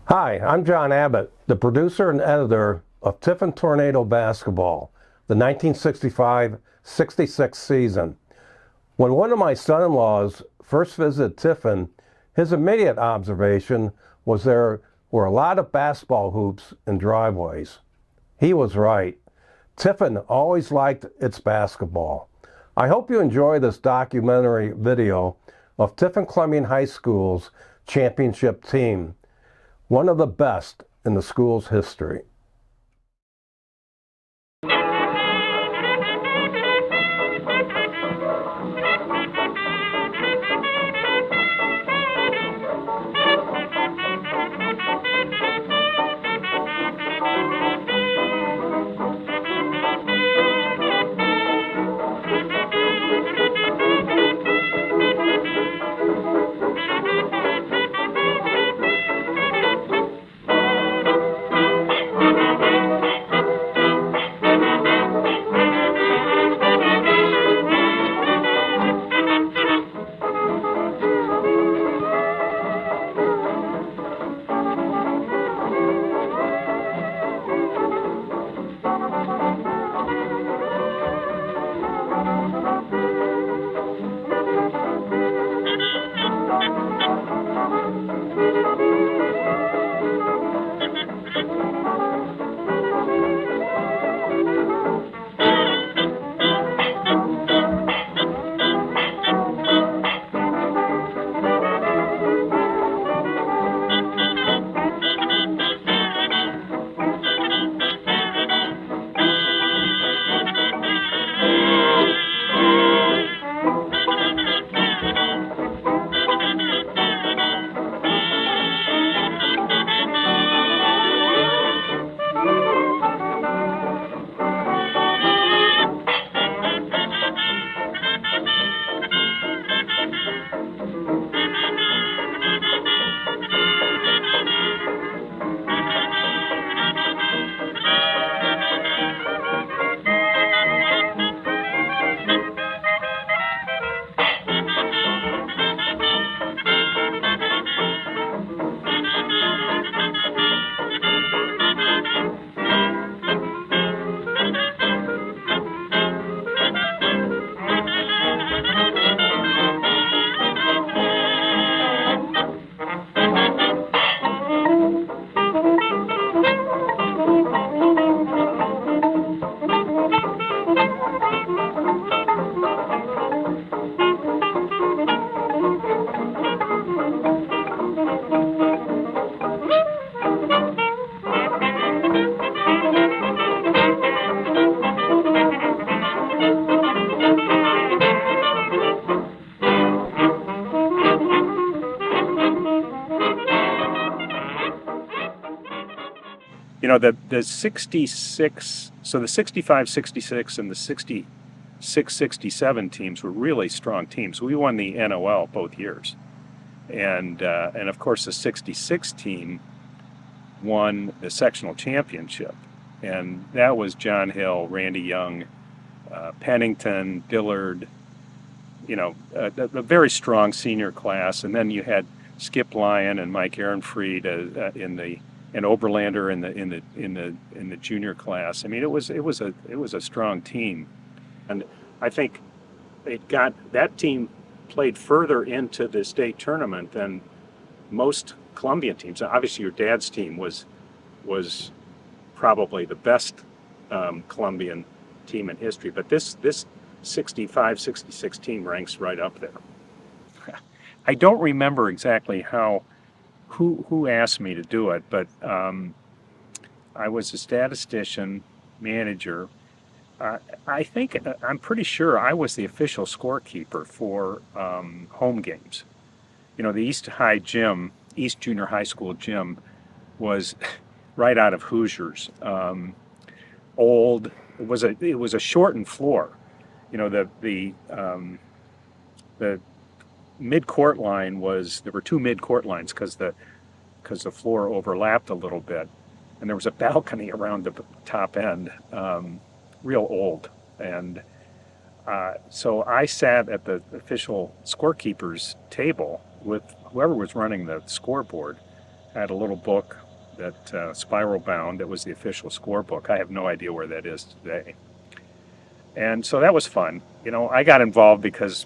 Hi, I'm John Abbott, the producer and editor of Tiffin Tornado Basketball, the 1965-66 season. When one of my son-in-laws first visited Tiffin, his immediate observation was there were a lot of basketball hoops in driveways. He was right. Tiffin always liked its basketball. I hope you enjoy this documentary video of Tiffin Columbian High School's championship team, one of the best in the school's history. You know, the 66, so the 65-66 and the 66-67 teams were really strong teams. We won the NOL both years. And of course, the 66 team won the sectional championship. And that was John Hill, Randy Young, Pennington, Dillard, you know, a very strong senior class. And then you had Skip Lyon and Mike Ehrenfried and Oberlander in the junior class. I mean, it was a strong team, and I think that team played further into the state tournament than most Columbian teams. Obviously, your dad's team was probably the best Columbian team in history, but this 65-66 team ranks right up there. I don't remember exactly who asked me to do it, but I was a statistician, manager. I'm pretty sure I was the official scorekeeper for home games. You know, the East Junior High School gym was right out of Hoosiers. Old. It was a shortened floor. You know, the mid-court line there were two mid-court lines because the floor overlapped a little bit, and there was a balcony around the top end, real old. And so I sat at the official scorekeeper's table with whoever was running the scoreboard, I had a little book that spiral bound that was the official scorebook. I have no idea where that is today. And so that was fun. I got involved because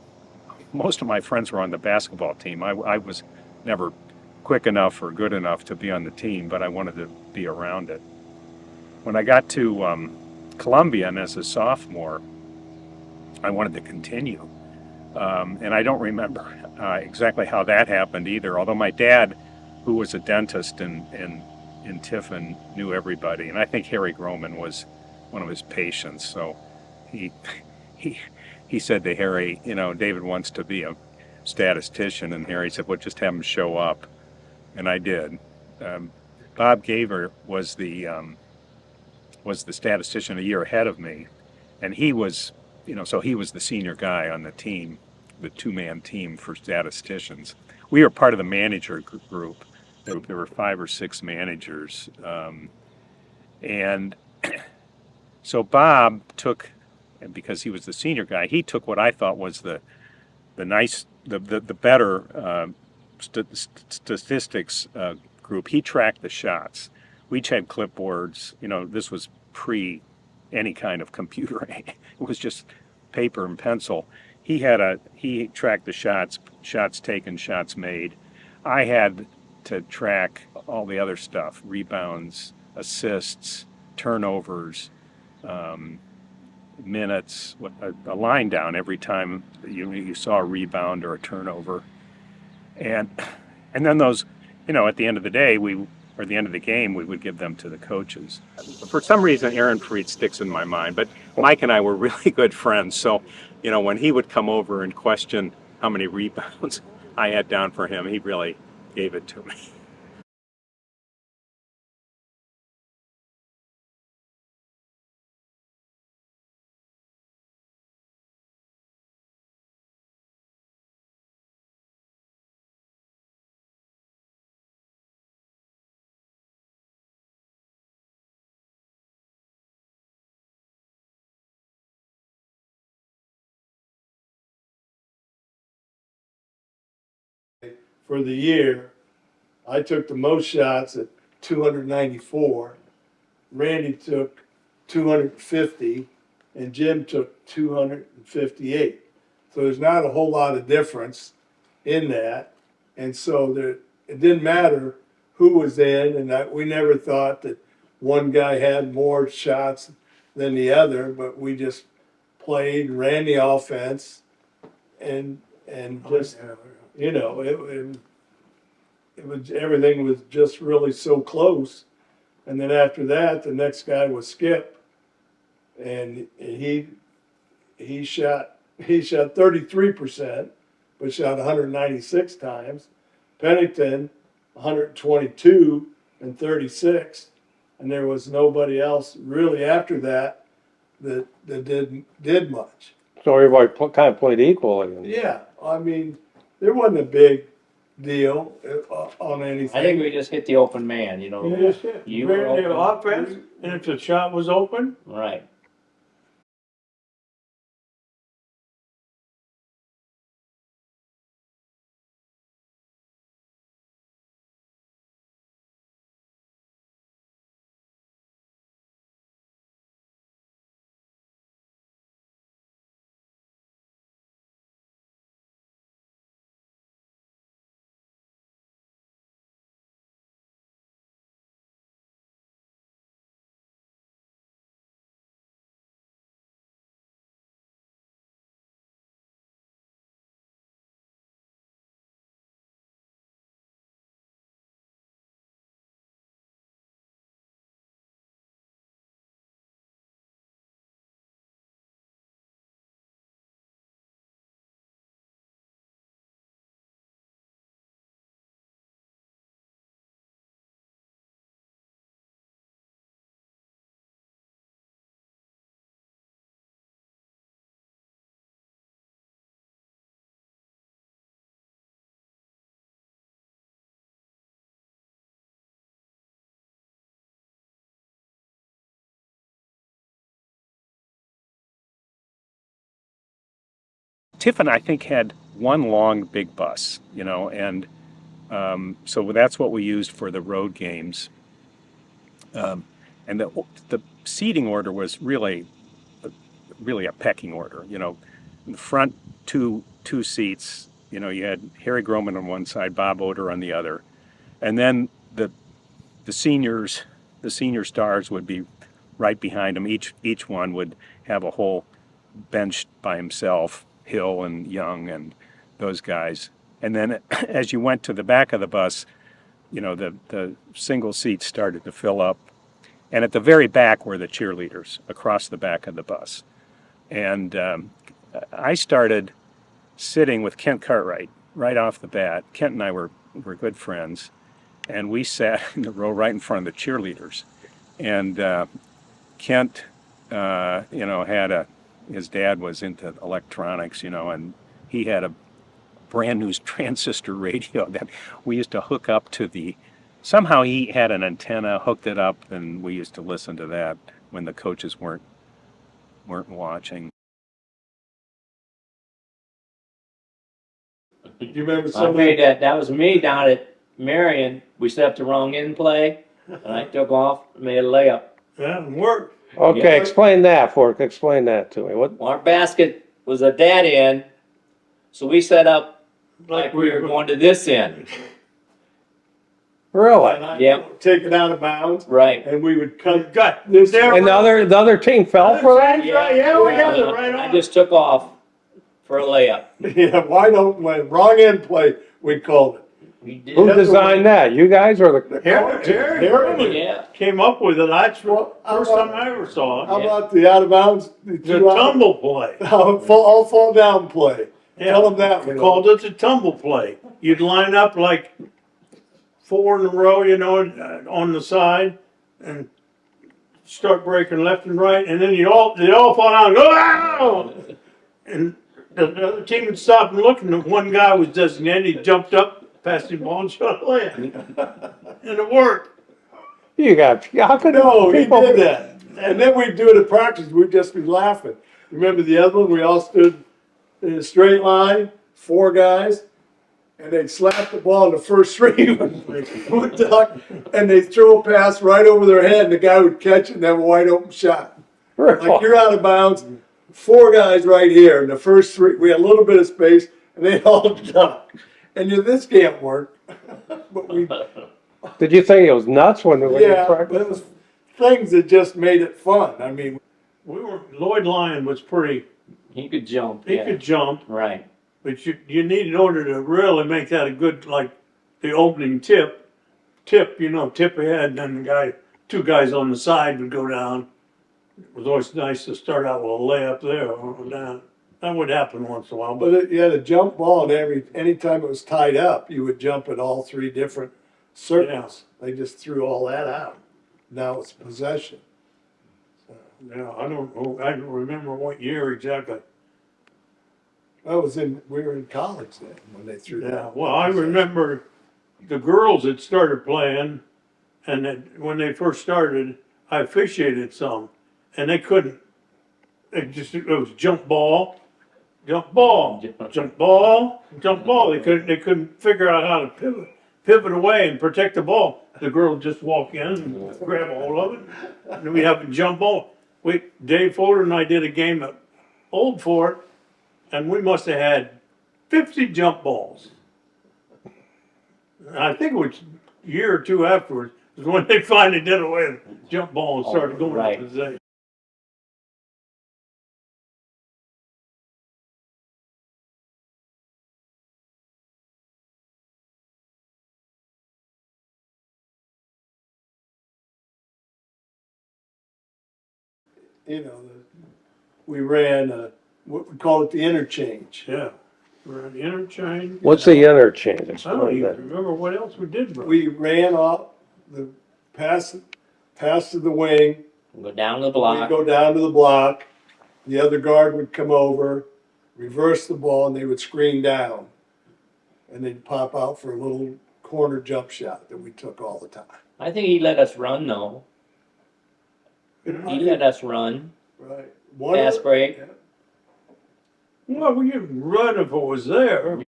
most of my friends were on the basketball team. I was never quick enough or good enough to be on the team, but I wanted to be around it. When I got to Columbian as a sophomore, I wanted to continue. And I don't remember exactly how that happened either, although my dad, who was a dentist in Tiffin, knew everybody. And I think Harry Groman was one of his patients. So he, he, he said to Harry, David wants to be a statistician. And Harry said, well, just have him show up. And I did. Bob Gaver was the statistician a year ahead of me. And he was, so he was the senior guy on the team, the two-man team for statisticians. We were part of the manager group. There were 5 or 6 managers. And so Bob took, and because he was the senior guy, he took what I thought was the better statistics group. He tracked the shots. We each had clipboards. This was pre any kind of computer. It was just paper and pencil. He tracked the shots taken, shots made. I had to track all the other stuff: rebounds, assists, turnovers, minutes, a line down every time you saw a rebound or a turnover. And then those, at the end of the day, or the end of the game, we would give them to the coaches. For some reason, Aaron Freed sticks in my mind, but Mike and I were really good friends. So, when he would come over and question how many rebounds I had down for him, he really gave it to me. For the year, I took the most shots at 294. Randy took 250, and Jim took 258. So there's not a whole lot of difference in that. And so it didn't matter who was in, and we never thought that one guy had more shots than the other, but we just played, ran the offense, and just, it was, everything was just really so close. And then after that, the next guy was Skip, and he shot 33%, but shot 196 times. Pennington 122 and 36, and there was nobody else really after that that did much. So everybody kind of played equally. Yeah, I mean, there wasn't a big deal on anything. I think we just hit the open man, You just hit. You ran were the open. offense, and if the shot was open, Right. Tiffin, I think, had one long big bus, and So that's what we used for the road games. And the seating order was really a pecking order. In the front two seats, you had Harry Groman on one side, Bob Oder on the other, and then the seniors, the senior stars would be right behind him. Each one would have a whole bench by himself, Hill and Young and those guys. And then as you went to the back of the bus, the single seats started to fill up. And at the very back were the cheerleaders across the back of the bus. And I started sitting with Kent Cartwright right off the bat. Kent and I were good friends. And we sat in the row right in front of the cheerleaders. And Kent, had his dad was into electronics, and he had a brand new transistor radio that we used to hook up to somehow he had an antenna, hooked it up, and we used to listen to that when the coaches weren't watching. Do you remember I some made that was me down at Marion. We set up the wrong in play, and I took off and made a layup. Yeah, it worked. Okay, Yeah. explain that to me. What? Our basket was a dead end, so we set up like we were going to this end. Really? Yep. take it out of bounds, Right. and we would cut Got this. there. And the other team fell for that? Yeah, we got it right I on. just took off for a layup. Yeah, why don't when wrong end play we called it. We did. Who designed that? You guys or the? Harry Yeah. came up with it. That's the Well, first time I ever saw How it. about the out of bounds? The tumble play. All fall down play. Yeah. Tell them that We one. called it the tumble play. You'd line up like 4 in a row, on the side, and start breaking left and right, and then they'd all fall down and go, "Ow!" And the other team would stop and look, and one guy was designated. He jumped up, passed the ball, and shot a layup, and it worked. How could No, he people? did that. And then we'd do it at practice. We'd just be laughing. Remember the other one? We all stood in a straight line, 4 guys, and they'd slap the ball in the first three would duck, and they'd throw a pass right over their head, and the guy would catch it and have a wide open shot. Like you're out of bounds, 4 guys right here, and the first 3, we had a little bit of space, and they all duck. And this can't work. But we, Did you think it was nuts when you yeah, but practiced? it was things that just made it fun. I mean, Lloyd Lyon was pretty. He could jump. He Yeah. could jump, Right. but you need in order to really make that a good, like the opening tip ahead, and then 2 guys on the side would go down. It was always nice to start out with a layup there or down. That would happen once in a while, but you had a jump ball, and anytime it was tied up, you would jump at all 3 different circles. They just threw all that out. Now it's possession. yeah, I don't remember what year exactly. We were in college then when they threw Yeah, that. well, I remember the girls had started playing, and when they first started, I officiated some, and they couldn't. It was jump ball, jump ball, jump ball, jump ball. They couldn't figure out how to pivot away and protect the ball. The girl would just walk in and grab a hold of it, and we'd have to jump ball. Dave Folder and I did a game at Old Fort, and we must have had 50 jump balls. I think it was a year or 2 afterwards is when they finally did away with jump ball and started going right. up the zay. We ran what we call it the interchange. Yeah. We're an interchange. What's the interchange? I don't Explain even that. remember what else we did, bro. We ran off the pass to the wing. Go down the We block. go down to the block. The other guard would come over, reverse the ball, and they would screen down. And they'd pop out for a little corner jump shot that we took all the time. I think he let us run though. He let us run. Right. Fast break. Well, we could run if it was there.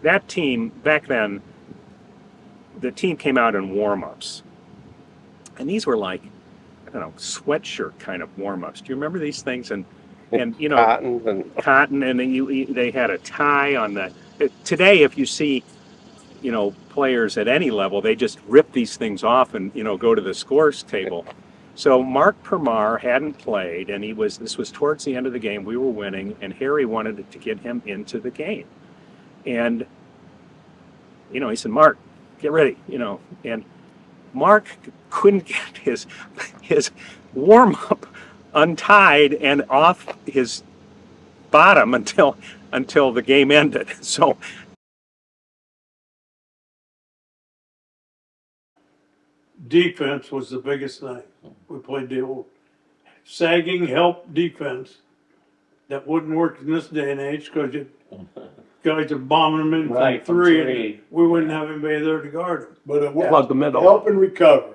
that team back then, the team came out in warm-ups, and these were like, I don't know, sweatshirt kind of warm-ups. Do you remember these things? And you know, cotton, and then they had a tie on the. Today, if you see, you know, players at any level, they just rip these things off and, you know, go to the scores table. So Mark Permar hadn't played, and this was towards the end of the game. We were winning, and Harry wanted to get him into the game. And, you know, he said, "Mark, get ready," you know. And Mark couldn't get his warm-up untied and off his bottom until the game ended. So defense was the biggest thing. We played the old sagging help defense that wouldn't work in this day and age because guys are bombing them in Right, from from three, three. and we wouldn't have anybody there to guard them. But it Plug the middle. help and recover.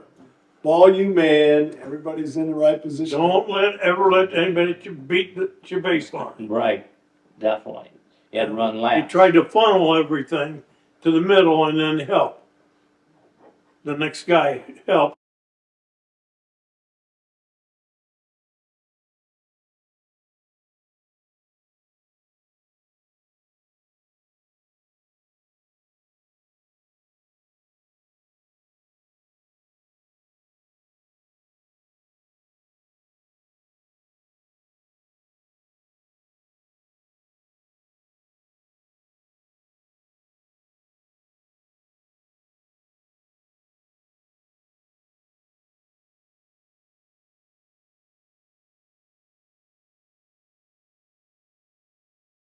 Ball you man, everybody's in the right position. Don't ever let anybody beat your baseline. Right, definitely. You had to run You laps. tried to funnel everything to the middle and then help. The next guy help.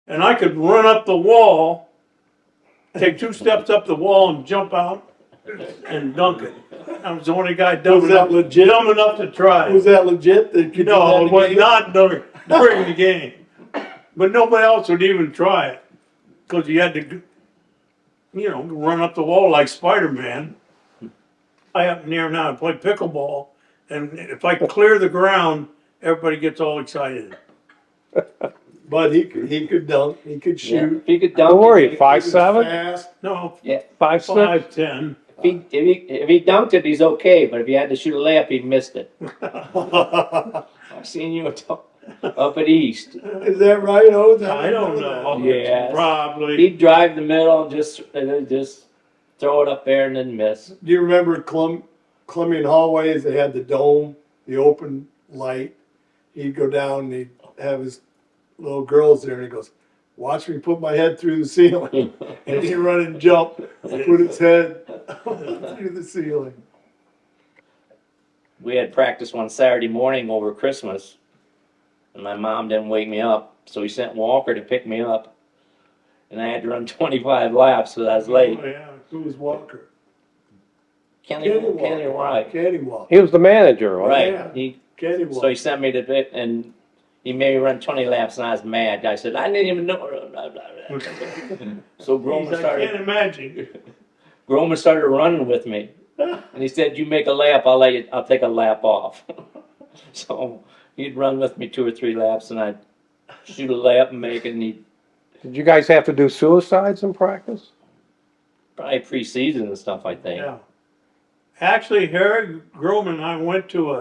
And I could run up the wall, take 2 steps up the wall and jump out and dunk it. I was the only guy dumb Was that legit? enough to try. Was that legit? That could do that No, in it the was game? not during the game. But nobody else would even try it. Because you had to, you know, run up the wall like Spider-Man. I up near now and play pickleball. And if I clear the ground, everybody gets all excited. But he could dunk. He could Yeah. shoot. If he could dunk, Don't worry, it, He 5'7", was fast. No, yeah. 5'6". 5'10". If he dunked it, he's okay. But if he had to shoot a layup, he missed it. I've seen you up at East. Is that right? Oh, I don't know. Yes. Probably. He'd drive the middle and just throw it up there and then miss. Do you remember Columbian hallways? They had the dome, the open light. He'd go down and he'd have his little girls there, and he goes, "Watch me put my head through the ceiling." And he'd run and jump, put his head through the ceiling. We had practice one Saturday morning over Christmas, and my mom didn't wake me up, so he sent Walker to pick me up, and I had to run 25 laps, so I was late. Oh, yeah. Who was Walker? Kenny Wright. Kenny Walker. He was the manager, right? Right. Kenny So Walker. he sent me to bit, and he made me run 20 laps, and I was mad. I said, I didn't even know. Blah, blah, blah. So I can't imagine. Groman started running with me, and he said, "You make a lap, I'll take a lap off." So he'd run with me 2 or 3 laps, and I'd shoot a lap and make it. And he'd Did you guys have to do suicides in practice? probably preseason and stuff, I think. Yeah. Actually, Harry Groman and I went to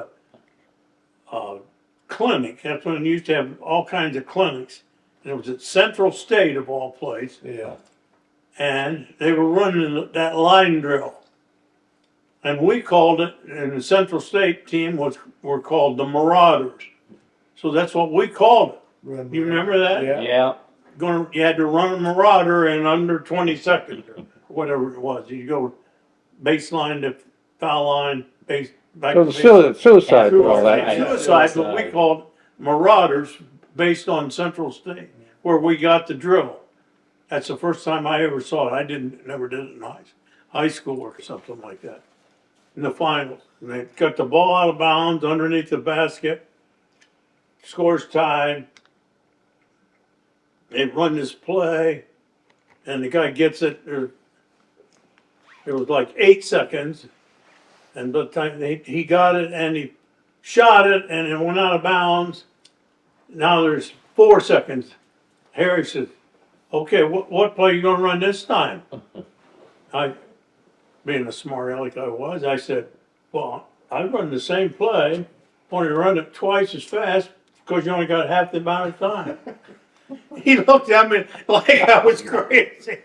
a clinic. That's when they used to have all kinds of clinics. And it was at Central State of all places. Yeah. And they were running that line drill. And we called it, and the Central State team were called the Marauders. So that's what we called it. You remember that? Yeah. Yeah. You had to run a Marauder in under 20 seconds, or whatever it was. You go baseline to foul line, back So to the suicide and all that. Suicide, but we called Marauders based on Central State, where we got the drill. That's the first time I ever saw it. I never did it in high school or something like that. In the finals, and they cut the ball out of bounds underneath the basket. Scores tied. They run this play, and the guy gets it. It was like 8 seconds, and by the time he got it and he shot it and it went out of bounds. Now there's 4 seconds. Harry says, okay, what play you gonna run this time? I, being the smart aleck I was, I said, well, I run the same play, only run it twice as fast because you only got half the amount of time. He looked at me like I was crazy.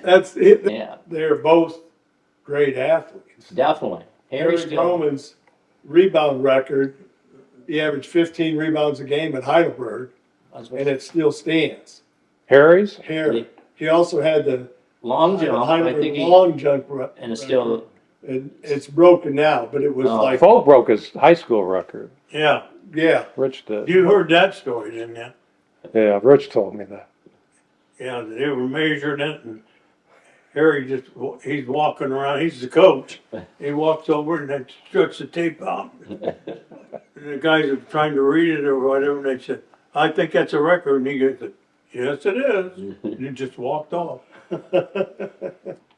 That's it. Yeah, They're both great athletes. definitely. Harry Eric still. Roman's rebound record, he averaged 15 rebounds a game at Heidelberg, and it still stands. Harry's? Harry. He also had the Long jump, I Heidelberg think he, long jump and it's still, and it's broken now, but it was Oh. like, Folk broke his high school record. Yeah, yeah. Rich did. you heard that story, didn't you? Yeah, Rich told me that. Yeah, they were measuring it, and Harry he's walking around, he's the coach. He walks over and they stretch the tape out. And the guys are trying to read it or whatever, and they said, I think that's a record. And he goes, yes, it is. And he just walked off.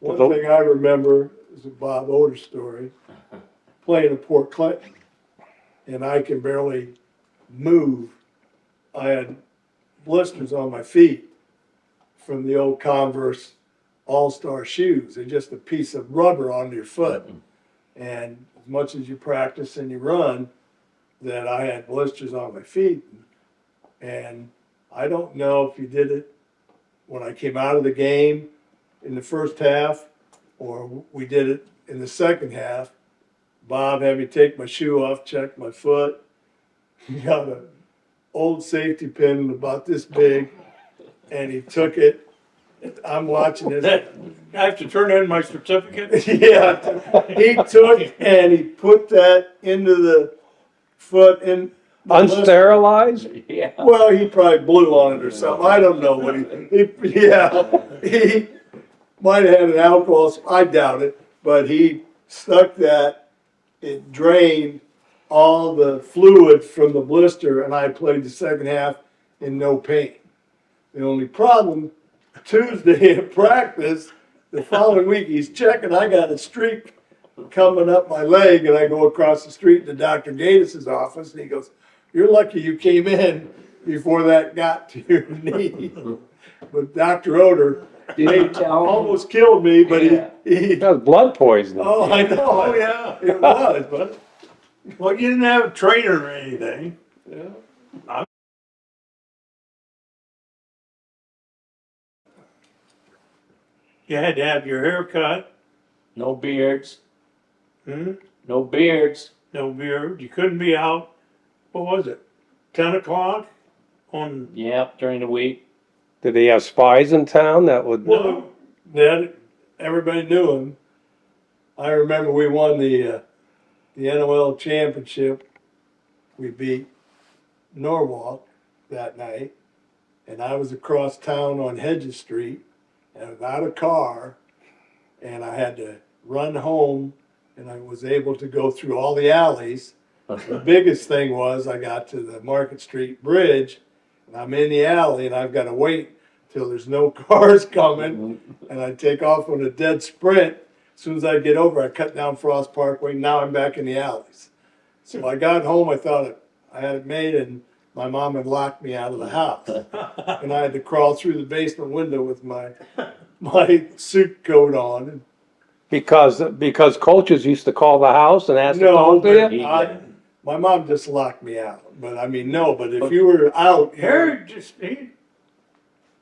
One thing I remember is a Bob Oder story, playing at Port Clinton, and I can barely move. I had blisters on my feet from the old Converse All-Star shoes. They're just a piece of rubber on your foot. And as much as you practice and you run, that I had blisters on my feet. And I don't know if you did it when I came out of the game in the first half, or we did it in the second half. Bob had me take my shoe off, check my foot. He got an old safety pin about this big, and he took it. I'm watching this. I have to turn in my certificate? Yeah, he took and he put that into the foot in the Unsterilized? yeah. Well, he probably blew on it or something. I don't know what he might have had an alcohol. I doubt it, but he stuck that. It drained all the fluid from the blister, and I played the second half in no pain. The only problem, Tuesday at practice, the following week, he's checking. I got a streak coming up my leg, and I go across the street to Dr. Gatis's office, and he goes, "You're lucky you came in before that got to your knee." But Dr. Oder, Did you tell him? almost killed me, but Yeah. he That was blood poisoning. oh, I know. Oh, yeah. It was, but Well, you didn't have a trainer or anything. yeah. You had to have your hair cut. No beards. Hmm? No beards. No beard. You couldn't be out. What was it? 10 o'clock on. Yeah, during the week. Did he have spies in town that would? Well, Ned, everybody knew him. I remember we won the NOL championship. We beat Norwalk that night, and I was across town on Hedges Street, and without a car, and I had to run home, and I was able to go through all the alleys. The biggest thing was I got to the Market Street Bridge, and I'm in the alley, and I've got to wait till there's no cars coming, and I take off on a dead sprint. As soon as I get over, I cut down Frost Parkway. Now I'm back in the alleys. So I got home, I thought I had it made, and my mom had locked me out of the house. And I had to crawl through the basement window with my suit coat on. Because coaches used to call the house and ask to No, talk to but you? my mom just locked me out. But I mean, no, but if you were out, Harry just, he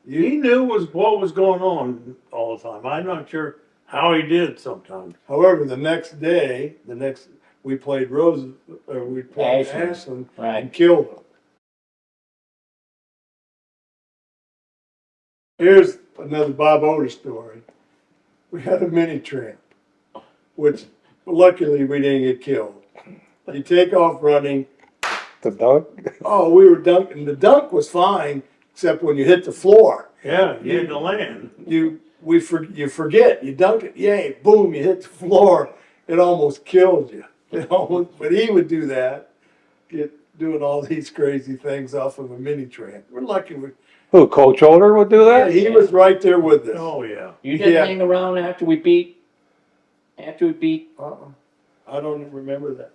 knew what was going on all the time. I'm not sure how he did sometimes. however, the next day, we played we played Ashland. Ashland Right. and killed them. Here's another Bob Oder story. We had a mini tramp, which luckily we didn't get killed. You take off running. The dunk? Oh, we were dunking. The dunk was fine, except when you hit the floor. Yeah, you had to land. You forget. You dunk it, yay, boom, you hit the floor. It almost killed you. But he would do that, doing all these crazy things off of a mini tramp. We're lucky. Who, Coach Oder would do Yeah, that? he was right there with us. Oh, yeah. You didn't Yeah. hang around after we beat. I don't remember that.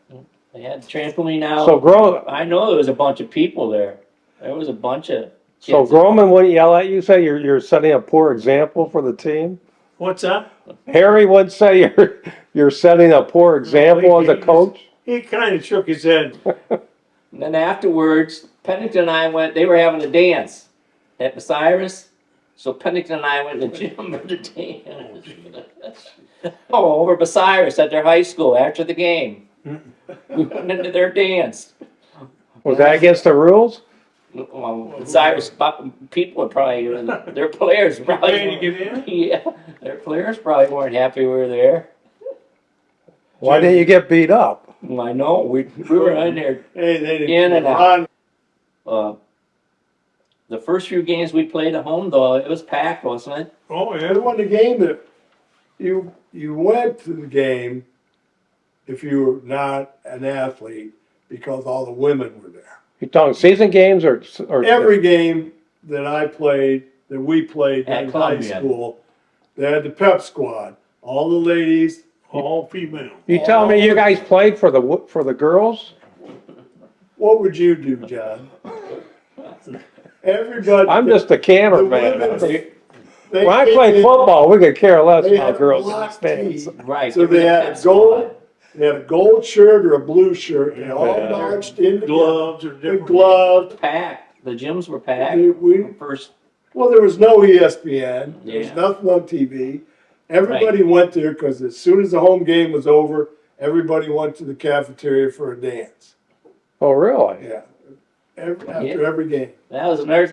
They had the trampoline out. So I know there was a bunch of people there. There was a bunch of So kids. Groman wouldn't yell at you, say you're setting a poor example for the team? What's that? Harry would say you're setting a poor example as a coach? He kind of shook his head. And then afterwards, Pennington and I went, they were having a dance at Bucyrus. So Pennington and I went to the gym for the dance. Oh, over Bucyrus at their high school after the game. We went into their dance. Was that against the rules? Well, Bucyrus people would probably, their players probably. Paying to get in? Yeah, their players probably weren't happy we were there. Why didn't you get beat up? I know, we were in there. Hey, they didn't. In and out. Ron, The first few games we played at home, though, it was packed, wasn't it? Oh, yeah. it wasn't a game that you went to the game if you were not an athlete because all the women were there. You talking season games or Every game that I played, that we played At in high Columbian. school, they had the pep squad. All the ladies. All female. You tell me you guys played for the girls? What would you do, John? Everybody. I'm just a the cameraman. women, they When I came play in, football, we could care less they about had girls in the block stands. tees. Right. So they had a gold. They had a gold shirt or a blue shirt. They all Yeah. marched in the Gloves are The different. gloves. Packed. The gyms were packed. We, First, well, there was no ESPN. There was Yeah. nothing on TV. Everybody went there because as soon as the home game was over, everybody went to the cafeteria for a dance. Oh, really? Yeah. After every game. that was another